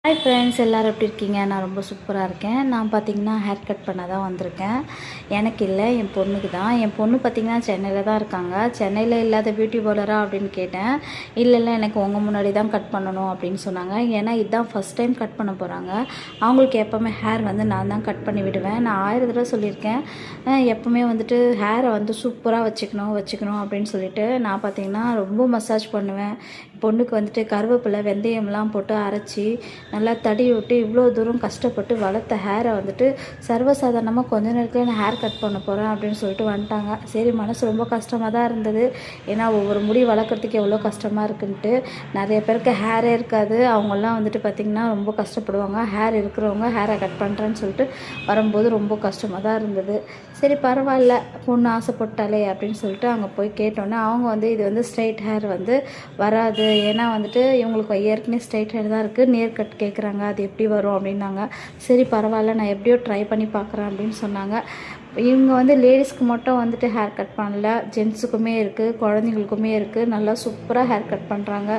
Hi friends, எல்லோரும் எப்படி இருக்கீங்க? நான் ரொம்ப சூப்பராக இருக்கேன். நான் பார்த்திங்கன்னா ஹேர் கட் பண்ண தான் வந்திருக்கேன். எனக்கு இல்லை, என் பொண்ணுக்கு தான். என் பொண்ணு பார்த்திங்கன்னா சென்னையில் தான் இருக்காங்க. சென்னையில் இல்லாத பியூட்டி பார்லரா அப்படின்னு கேட்டேன். இல்லை எனக்கு உங்கள் முன்னாடி தான் கட் பண்ணணும் அப்படின்னு சொன்னாங்க. ஏன்னா இதுதான் ஃபஸ்ட் டைம் கட் பண்ண போகிறாங்க. அவங்களுக்கு எப்போவுமே ஹேர் வந்து நான் தான் கட் பண்ணி விடுவேன். நான் 1000 தடவை சொல்லியிருக்கேன், எப்போவுமே வந்துட்டு ஹேரை வந்து சூப்பராக வச்சுக்கணும் அப்படின்னு சொல்லிட்டு நான் பார்த்திங்கன்னா ரொம்ப மசாஜ் பண்ணுவேன். பொண்ணுக்கு வந்துட்டு கருவேப்பிலை வெந்தயம்லாம் போட்டு அரைச்சி நல்லா தடி விட்டு இவ்வளோ தூரம் கஷ்டப்பட்டு வளர்த்த ஹேரை வந்துட்டு சர்வசாதாரணமாக கொஞ்ச நேரத்தில் நான் ஹேர் கட் பண்ண போகிறேன் அப்படின்னு சொல்லிட்டு வந்துட்டாங்க. சரி, மனசு ரொம்ப கஷ்டமாக தான் இருந்தது. ஏன்னா ஒவ்வொரு முடி வளர்க்குறதுக்கு எவ்வளோ கஷ்டமாக இருக்குன்ட்டு. நிறைய பேருக்கு ஹேரே இருக்காது. அவங்கெல்லாம் வந்துட்டு பார்த்திங்கன்னா ரொம்ப கஷ்டப்படுவாங்க. ஹேர் இருக்கிறவங்க ஹேரை கட் பண்ணுறேன்னு சொல்லிட்டு வரும்போது ரொம்ப கஷ்டமாக தான் இருந்தது. சரி பரவாயில்ல, பொண்ணு ஆசைப்பட்டாலே அப்படின்னு சொல்லிட்டு அங்கே போய் கேட்டோன்னே அவங்க வந்து இது வந்து ஸ்ட்ரைட் ஹேர் வந்து வராது, ஏன்னா வந்துட்டு இவங்களுக்கு ஏற்கனவே ஸ்ட்ரைட் ஹேர் தான் இருக்குது, நேர் கட் கேட்குறாங்க, அது எப்படி வரும் அப்படின்னாங்க. சரி பரவாயில்ல, நான் எப்படியோ ட்ரை பண்ணி பார்க்குறேன் அப்படின்னு சொன்னாங்க. இவங்க வந்து லேடிஸ்க்கு மட்டும் வந்துட்டு ஹேர் கட் பண்ணல, ஜென்ஸுக்குமே இருக்குது, குழந்தைங்களுக்குமே இருக்குது. நல்லா சூப்பராக ஹேர் கட் பண்ணுறாங்க.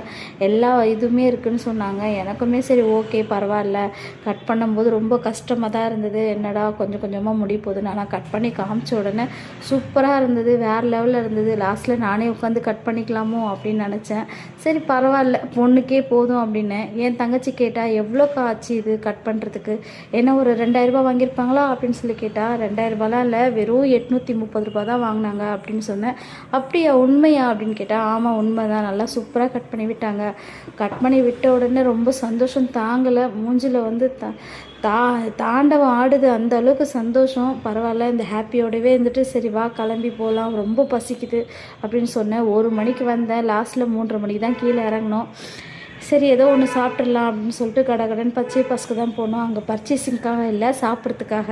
எல்லா இதுவுமே இருக்குதுன்னு சொன்னாங்க. எனக்குமே சரி ஓகே பரவாயில்ல. கட் பண்ணும்போது ரொம்ப கஷ்டமாக தான் இருந்தது. என்னடா கொஞ்சம் கொஞ்சமாக முடி போகுதுன்னு. ஆனால் கட் பண்ணி காமிச்ச உடனே சூப்பராக இருந்தது, வேறு லெவலில் இருந்தது. லாஸ்ட்டில் நானே உட்காந்து கட் பண்ணிக்கலாமோ அப்படின்னு நினச்சேன். சரி பரவாயில்ல, பொண்ணுக்கே போதும் அப்படின்னு. என் தங்கச்சி கேட்டால் எவ்வளோக்கா ஆச்சு இது கட் பண்ணுறதுக்கு? ஏன்னா ஒரு 2000 வாங்கியிருப்பாங்களா அப்படின்னு சொல்லி கேட்டால் 2000 இல்லை, வெறும் 830 ரூபா தான் வாங்கினாங்க அப்படின்னு சொன்னேன். அப்படியா, உண்மையா அப்படின்னு கேட்டால் ஆமாம் உண்மை தான். நல்லா சூப்பராக கட் பண்ணி விட்டாங்க. கட் பண்ணி விட்ட உடனே ரொம்ப சந்தோஷம் தாங்கலை. மூஞ்சில் வந்து தாண்டவம் ஆடுது, அந்த அளவுக்கு சந்தோஷம். பரவாயில்ல, இந்த ஹாப்பியோடவே இருந்துட்டு சரி வா கிளம்பி போகலாம், ரொம்ப பசிக்குது அப்படின்னு சொன்னேன். 1 மணிக்கு வந்தேன். லாஸ்ட்டில் 3:30 மணிக்கு தான் கீழே இறங்கினோம். சரி ஏதோ ஒன்று சாப்பிட்றலாம் அப்படின்னு சொல்லிட்டு கடகடன்னு பச்சை பஸ்க்கு தான் போனோம். அங்கே பர்ச்சேசிங்காக இல்லை, சாப்பிட்றதுக்காக.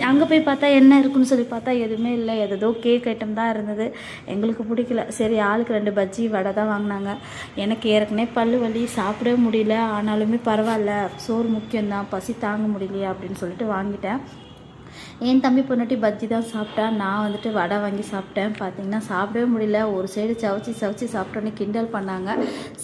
அங்கே போய் பார்த்தா என்ன இருக்குன்னு சொல்லி பார்த்தா எதுவுமே இல்லை. ஏதோ கேக் ஐட்டம் தான் இருந்தது. எங்களுக்கு பிடிக்கல. சரி ஆளுக்கு 2 பஜ்ஜி வடை தான் வாங்கினாங்க. எனக்கு ஏற்கனவே பல்லு வலி, சாப்பிடவே முடியல. ஆனாலுமே பரவாயில்ல, சோறு முக்கியம்தான், பசி தாங்க முடியலையே அப்படின்னு சொல்லிட்டு வாங்கிட்டேன். என் தம்பி பொண்ணாட்டி பஜ்ஜி தான் சாப்பிட்டா. நான் வந்துட்டு வடை வாங்கி சாப்பிட்டேன். பார்த்திங்கன்னா சாப்பிடவே முடியல. ஒரு சைடு சவச்சி சாப்பிட்டோன்னே கிண்டல் பண்ணாங்க.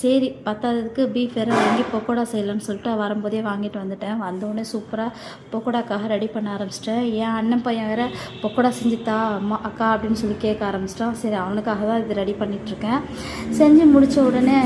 சரி பத்தாததுக்கு பீஃப் வேறு வாங்கி பக்கோடா செய்யலான்னு சொல்லிட்டு வரும்போதே வாங்கிட்டு வந்துட்டேன். வந்தோடனே சூப்பராக பக்கோடாக்காக ரெடி பண்ண ஆரம்பிச்சிட்டேன். என் அண்ணன் பையன் வேறு பக்கோடா செஞ்சுத்தா அம்மா அக்கா அப்படின்னு சொல்லி கேட்க ஆரம்பிச்சிட்டான். சரி அவனுக்காக தான் இது ரெடி பண்ணிகிட்ருக்கேன். செஞ்சு முடித்த உடனே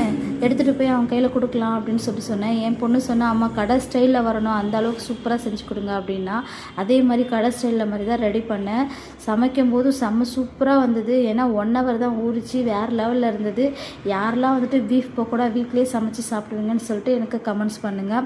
எடுத்துகிட்டு போய் அவன் கையில் கொடுக்கலாம் அப்படின்னு சொல்லி சொன்னேன். என் பொண்ணு சொன்னால் அம்மா கடை ஸ்டைலில் வரணும், அந்த அளவுக்கு சூப்பராக செஞ்சு கொடுங்க அப்படின்னா. அதே மாதிரி கடை ஸ்டைலில் மாதிரி தான் ரெடி பண்ணேன். சமைக்கும் போது செம்ம சூப்பராக வந்தது. ஏன்னா 1 hour தான் ஊறிச்சு, வேறு லெவலில் இருந்தது. யாரெல்லாம் வந்துட்டு பீஃப் பக்கோடா வீட்லேயே சமைச்சு சாப்பிடுவீங்கன்னு சொல்லிட்டு எனக்கு கமெண்ட்ஸ் பண்ணுங்கள்.